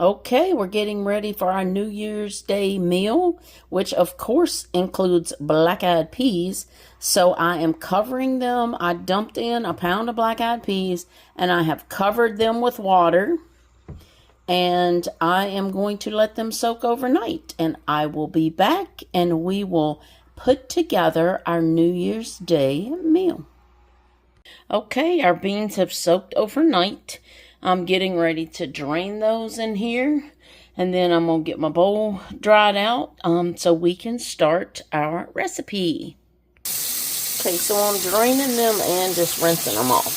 Okay, we're getting ready for our New Year's Day meal, which of course includes black-eyed peas. So I am covering them. I dumped in a pound of black-eyed peas and I have covered them with water. And I am going to let them soak overnight. And I will be back and we will put together our New Year's Day meal. Okay, our beans have soaked overnight. I'm getting ready to drain those in here. And then I'm going to get my bowl dried out so we can start our recipe. Okay, so I'm draining them and just rinsing them off.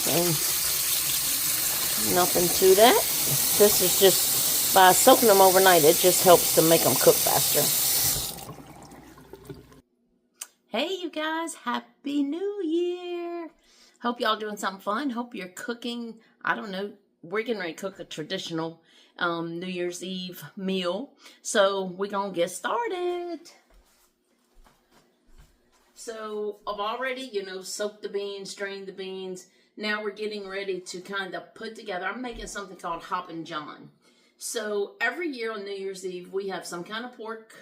Okay. Nothing to that. This is just, by soaking them overnight, it just helps to make them cook faster. Hey, you guys, Happy New Year. Hope y'all doing something fun. Hope you're cooking, I don't know, we're getting ready to cook a traditional New Year's Eve meal. So we're going to get started. So I've already, soaked the beans, drained the beans. Now we're getting ready to kind of put together, I'm making something called Hoppin John. So every year on New Year's Eve, we have some kind of pork,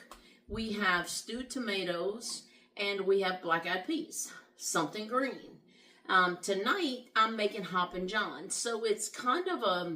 we have stewed tomatoes, and we have black-eyed peas, something green. Tonight, I'm making Hoppin John. So it's kind of a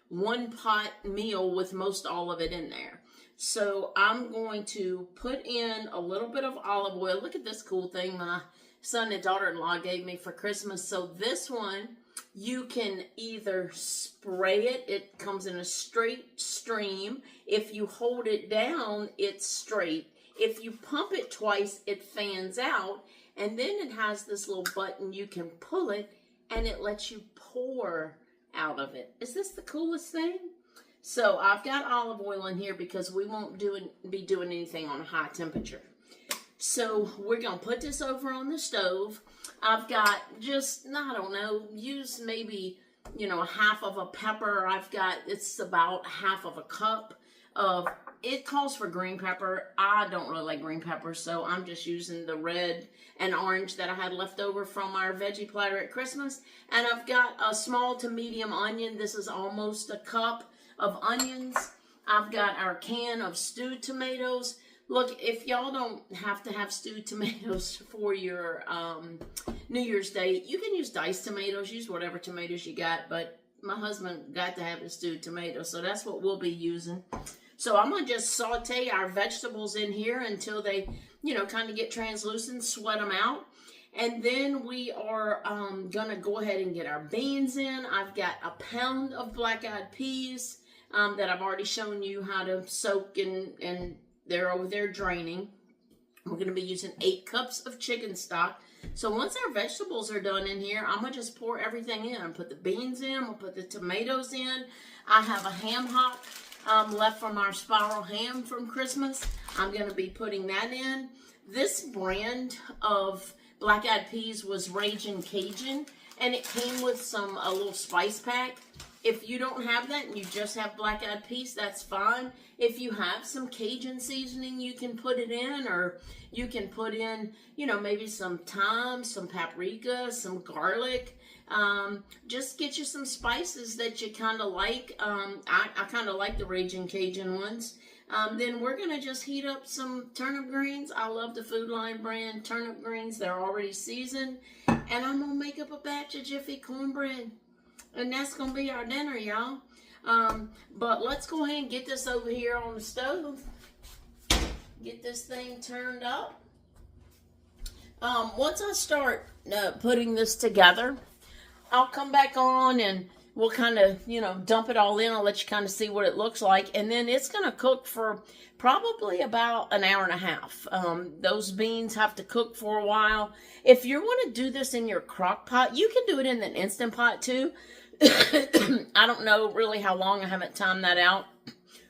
one-pot meal with most all of it in there. So I'm going to put in a little bit of olive oil. Look at this cool thing my son and daughter-in-law gave me for Christmas. So this one, you can either spray it. It comes in a straight stream. If you hold it down, it's straight. If you pump it twice, it fans out. And then it has this little button. You can pull it, and it lets you pour out of it. Is this the coolest thing? So I've got olive oil in here because we won't be doing anything on a high temperature. So we're going to put this over on the stove. I've got just, I don't know, use maybe, a half of a pepper. It's about half of a cup of, it calls for green pepper. I don't really like green pepper, so I'm just using the red and orange that I had left over from our veggie platter at Christmas. And I've got a small to medium onion. This is almost a cup of onions. I've got our can of stewed tomatoes. Look, if y'all don't have to have stewed tomatoes for your New Year's Day, you can use diced tomatoes, use whatever tomatoes you got, but my husband got to have the stewed tomatoes, so that's what we'll be using. So I'm going to just saute our vegetables in here until they, kind of get translucent, sweat them out. And then we are going to go ahead and get our beans in. I've got a pound of black-eyed peas that I've already shown you how to soak, and they're over there draining. We're going to be using 8 cups of chicken stock. So once our vegetables are done in here, I'm going to just pour everything in. Put the beans in. I'll put the tomatoes in. I have a ham hock left from our spiral ham from Christmas. I'm going to be putting that in. This brand of black-eyed peas was Ragin' Cajun, and it came with a little spice pack. If you don't have that and you just have black-eyed peas, that's fine. If you have some Cajun seasoning, you can put it in, or you can put in, maybe some thyme, some paprika, some garlic. Just get you some spices that you kind of like. I kind of like the Ragin' Cajun ones. Then we're going to just heat up some turnip greens. I love the Food Line brand turnip greens. They're already seasoned. And I'm going to make up a batch of Jiffy cornbread. And that's going to be our dinner, y'all. But let's go ahead and get this over here on the stove. Get this thing turned up. Once I start putting this together, I'll come back on and we'll kind of, dump it all in. I'll let you kind of see what it looks like. And then it's going to cook for probably about an hour and a half. Those beans have to cook for a while. If you want to do this in your crock pot, you can do it in an Instant Pot too. I don't know really how long. I haven't timed that out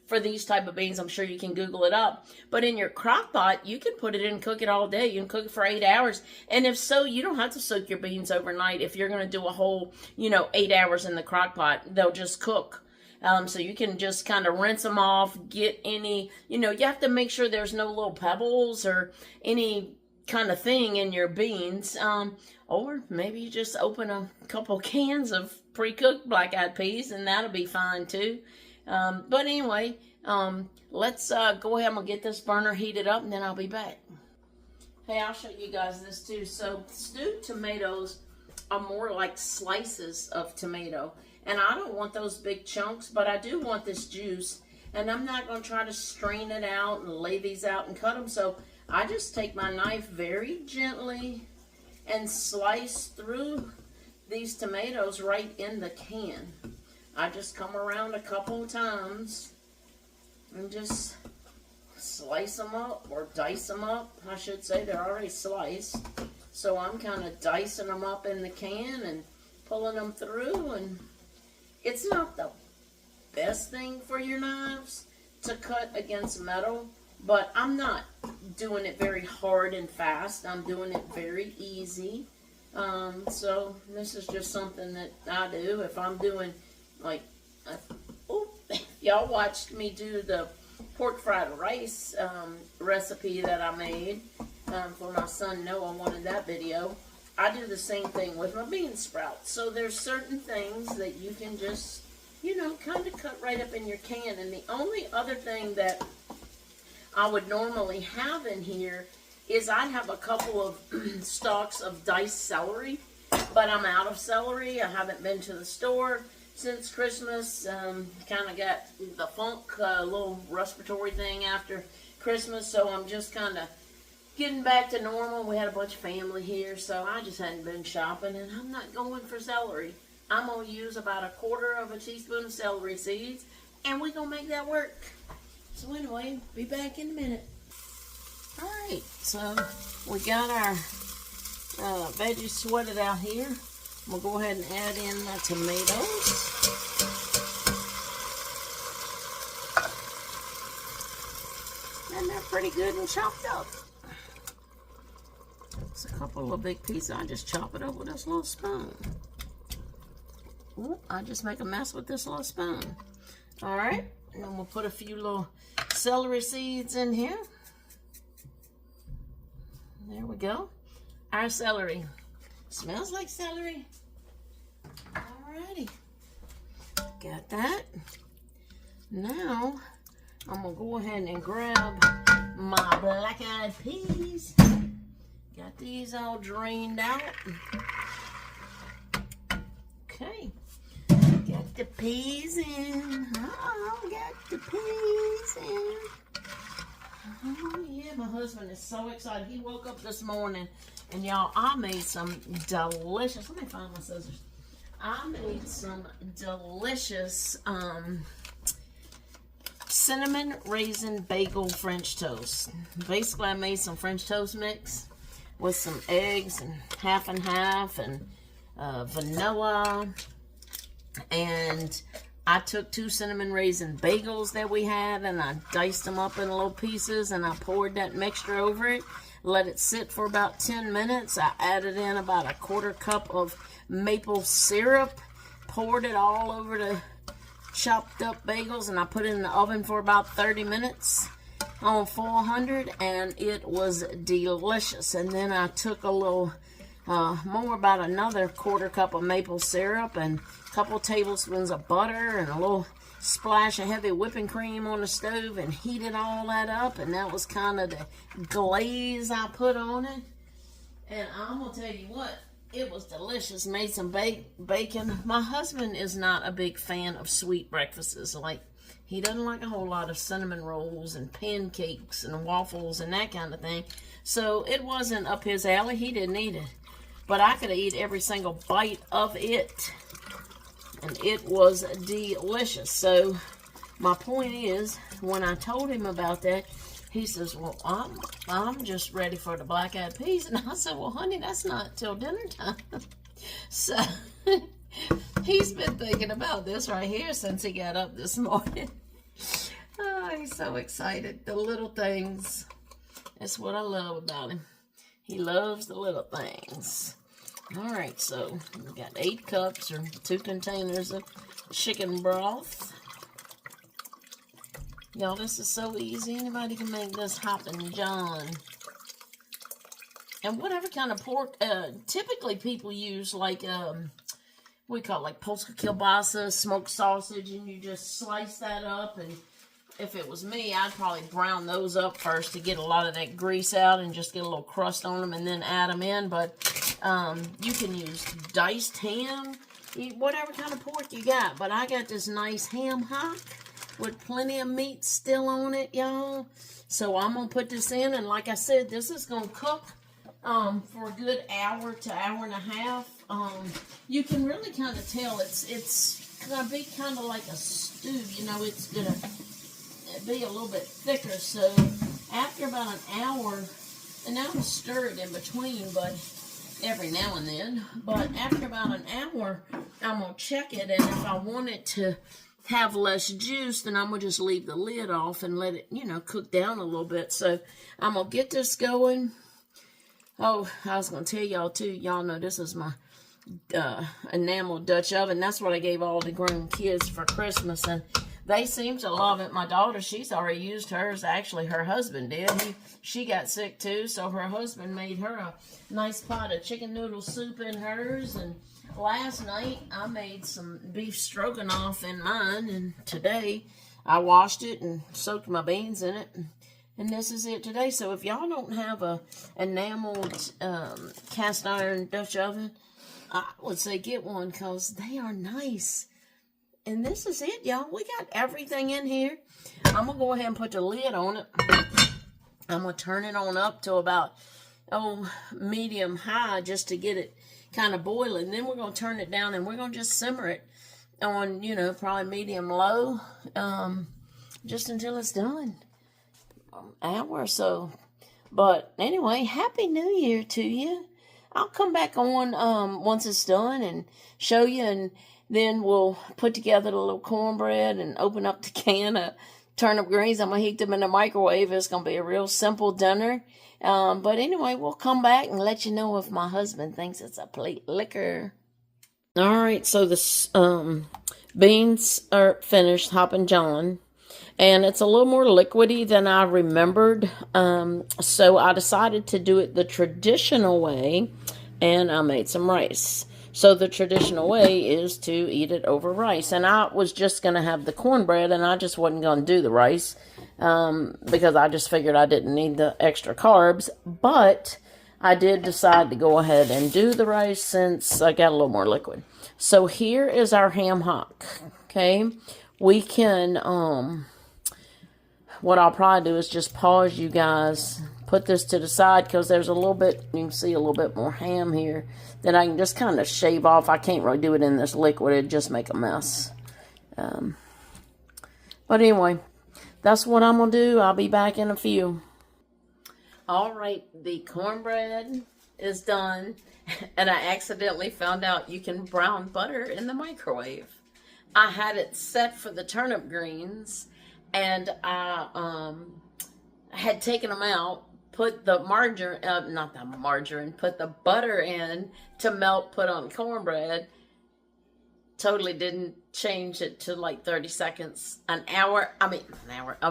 for these type of beans. I'm sure you can Google it up. But in your crock pot, you can put it in and cook it all day. You can cook it for 8 hours. And if so, you don't have to soak your beans overnight. If you're going to do a whole, 8 hours in the crock pot, they'll just cook. So you can just kind of rinse them off, get any, you have to make sure there's no little pebbles or any kind of thing in your beans. Or maybe you just open a couple cans of pre-cooked black-eyed peas, and that'll be fine too. But anyway, let's go ahead and get this burner heated up, and then I'll be back. Hey, I'll show you guys this too. So stewed tomatoes are more like slices of tomato. And I don't want those big chunks, but I do want this juice. And I'm not going to try to strain it out and lay these out and cut them. So I just take my knife very gently and slice through these tomatoes right in the can. I just come around a couple of times and just slice them up, or dice them up, I should say. They're already sliced. So I'm kind of dicing them up in the can and pulling them through. And it's not the best thing for your knives to cut against metal, but I'm not doing it very hard and fast. I'm doing it very easy. So this is just something that I do. If I'm doing, like, y'all watched me do the pork fried rice recipe that I made for my son Noah, wanted that video. I do the same thing with my bean sprouts. So there's certain things that you can just, you know, kind of cut right up in your can. And the only other thing that I would normally have in here is I'd have a couple of stalks of diced celery, but I'm out of celery. I haven't been to the store since Christmas. Kind of got the funk, little respiratory thing after Christmas, so I'm just kind of getting back to normal. We had a bunch of family here, so I just hadn't been shopping, and I'm not going for celery. I'm going to use about 1/4 of a teaspoon of celery seeds, and we're going to make that work. So anyway, be back in a minute. Alright, so we got our veggies sweated out here. We'll go ahead and add in my tomatoes. And they're pretty good and chopped up. It's a couple of big pieces. I just chop it up with this little spoon. Ooh, I just make a mess with this little spoon. Alright, and then we'll put a few little celery seeds in here. There we go. Our celery. Smells like celery. Alrighty. Got that. Now, I'm going to go ahead and grab my black-eyed peas. Got these all drained out. Okay. Got the peas in. Oh, got the peas in. Oh, yeah, my husband is so excited. He woke up this morning, and y'all, I made some delicious, let me find my scissors. I made some delicious cinnamon raisin bagel French toast. Basically, I made some French toast mix with some eggs and half and half and vanilla, and I took 2 cinnamon raisin bagels that we had, and I diced them up in little pieces, and I poured that mixture over it, let it sit for about 10 minutes. I added in about 1/4 cup of maple syrup, poured it all over the chopped up bagels, and I put it in the oven for about 30 minutes on 400, and it was delicious. And then I took a little more, about another 1/4 cup of maple syrup and a couple tablespoons of butter and a little splash of heavy whipping cream on the stove, and heated all that up, and that was kind of the glaze I put on it. And I'm gonna tell you what, it was delicious. Made some bacon. My husband is not a big fan of sweet breakfasts. Like, he doesn't like a whole lot of cinnamon rolls and pancakes and waffles and that kind of thing. So it wasn't up his alley. He didn't eat it. But I could eat every single bite of it. And it was delicious. So my point is, when I told him about that, he says, well, I'm just ready for the black-eyed peas. And I said, well, honey, that's not till dinner time. So he's been thinking about this right here since he got up this morning. Oh, he's so excited. The little things. That's what I love about him. He loves the little things. All right, so we got 8 cups or 2 containers of chicken broth. Y'all, this is so easy. Anybody can make this Hoppin John. And whatever kind of pork, typically people use like, we call it like Polska kielbasa, smoked sausage, and you just slice that up. And if it was me, I'd probably brown those up first to get a lot of that grease out and just get a little crust on them and then add them in. But you can use diced ham, whatever kind of pork you got. But I got this nice ham hock with plenty of meat still on it, y'all. So I'm going to put this in, and like I said, this is going to cook for a good hour to hour and a half. You can really kind of tell it's going to be kind of like a stew. You know, it's going to be a little bit thicker. So after about an hour, and I'll stir it in between, but every now and then. But after about an hour, I'm going to check it, and if I want it to have less juice, then I'm going to just leave the lid off and let it, you know, cook down a little bit. So I'm going to get this going. Oh, I was going to tell y'all too. Y'all know this is my enamel Dutch oven. That's what I gave all the grown kids for Christmas, and they seem to love it. My daughter, she's already used hers. Actually, her husband did. She got sick too, so her husband made her a nice pot of chicken noodle soup in hers. And last night, I made some beef stroganoff in mine, and today I washed it and soaked my beans in it. And this is it today. So if y'all don't have a enameled cast iron Dutch oven, I would say get one, because they are nice. And this is it, y'all. We got everything in here. I'm going to go ahead and put the lid on it. I'm going to turn it on up to about, medium high, just to get it kind of boiling. Then we're going to turn it down, and we're going to just simmer it on, you know, probably medium low, just until it's done. Hour or so. But anyway, Happy New Year to you. I'll come back on once it's done and show you, and then we'll put together the little cornbread and open up the can of turnip greens. I'm going to heat them in the microwave. It's going to be a real simple dinner. But anyway, we'll come back and let you know if my husband thinks it's a plate liquor. All right, so the beans are finished, Hoppin John. And it's a little more liquidy than I remembered. So I decided to do it the traditional way, and I made some rice. So the traditional way is to eat it over rice. And I was just going to have the cornbread, and I just wasn't going to do the rice, because I just figured I didn't need the extra carbs. But I did decide to go ahead and do the rice since I got a little more liquid. So here is our ham hock. Okay. We can, what I'll probably do is just pause you guys, put this to the side, because there's a little bit, you can see a little bit more ham here that I can just kind of shave off. I can't really do it in this liquid. It'd just make a mess. But anyway, that's what I'm going to do. I'll be back in a few. All right, the cornbread is done, and I accidentally found out you can brown butter in the microwave. I had it set for the turnip greens, and I had taken them out, put the margarine, put the butter in to melt, put on cornbread. Totally didn't change it to like 30 seconds. A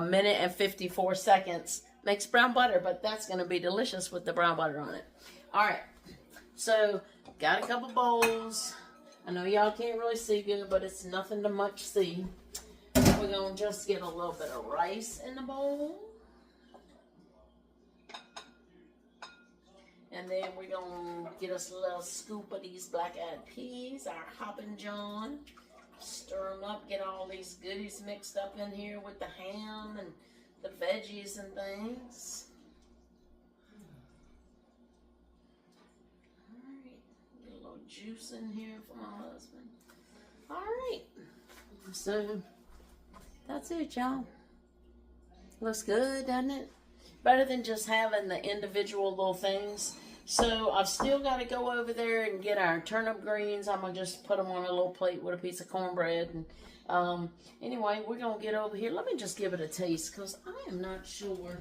minute and 54 seconds makes brown butter, but that's going to be delicious with the brown butter on it. All right, so got a couple bowls. I know y'all can't really see good, but it's nothing to much see. We're going to just get a little bit of rice in the bowl. And then we're going to get us a little scoop of these black-eyed peas, our Hoppin John. Stir them up, get all these goodies mixed up in here with the ham and the veggies and things. Juice in here for my husband. All right, so that's it, y'all. Looks good, doesn't it? Better than just having the individual little things. So I've still got to go over there and get our turnip greens. I'm gonna just put them on a little plate with a piece of cornbread. And anyway, we're gonna get over here. Let me just give it a taste, because I am not sure.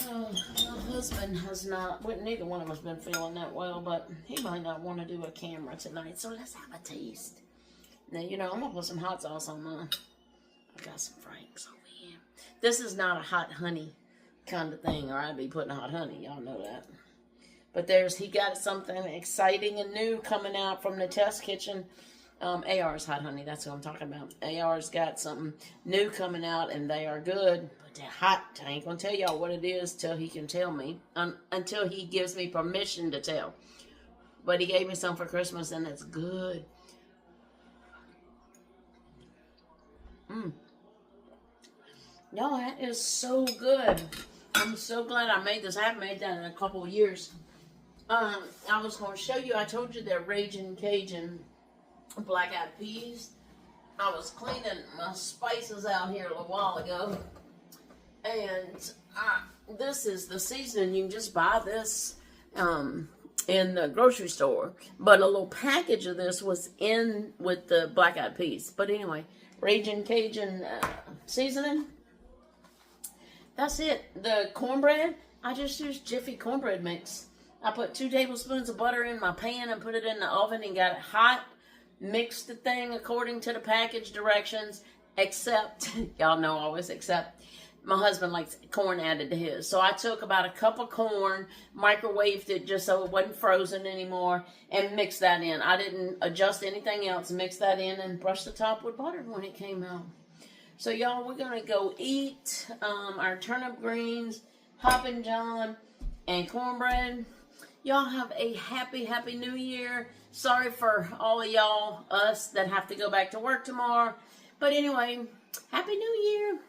My husband has not, well, neither one of us been feeling that well, but he might not want to do a camera tonight, so let's have a taste. Now, you know, I'm going to put some hot sauce on mine. I've got some Franks over here. This is not a hot honey kind of thing, or I'd be putting hot honey, y'all know that. But he got something exciting and new coming out from the test kitchen. AR's hot, honey. That's what I'm talking about. AR's got something new coming out, and they are good. But they're hot. I ain't going to tell y'all what it is till he can tell me. Until he gives me permission to tell. But he gave me some for Christmas, and it's good. Y'all, that is so good. I'm so glad I made this. I haven't made that in a couple of years. I was going to show you. I told you they're Raging Cajun black-eyed peas. I was cleaning my spices out here a little while ago. And this is the seasoning. You can just buy this in the grocery store. But a little package of this was in with the black-eyed peas. But anyway, Raging Cajun seasoning. That's it. The cornbread, I just used Jiffy cornbread mix. I put 2 tablespoons of butter in my pan and put it in the oven and got it hot. Mixed the thing according to the package directions, except, y'all know always except, my husband likes corn added to his. So I took about a cup of corn, microwaved it just so it wasn't frozen anymore, and mixed that in. I didn't adjust anything else. Mixed that in and brushed the top with butter when it came out. So y'all, we're going to go eat our turnip greens, Hoppin John, and cornbread. Y'all have a happy, happy new year. Sorry for all of y'all, us, that have to go back to work tomorrow. But anyway, happy new year.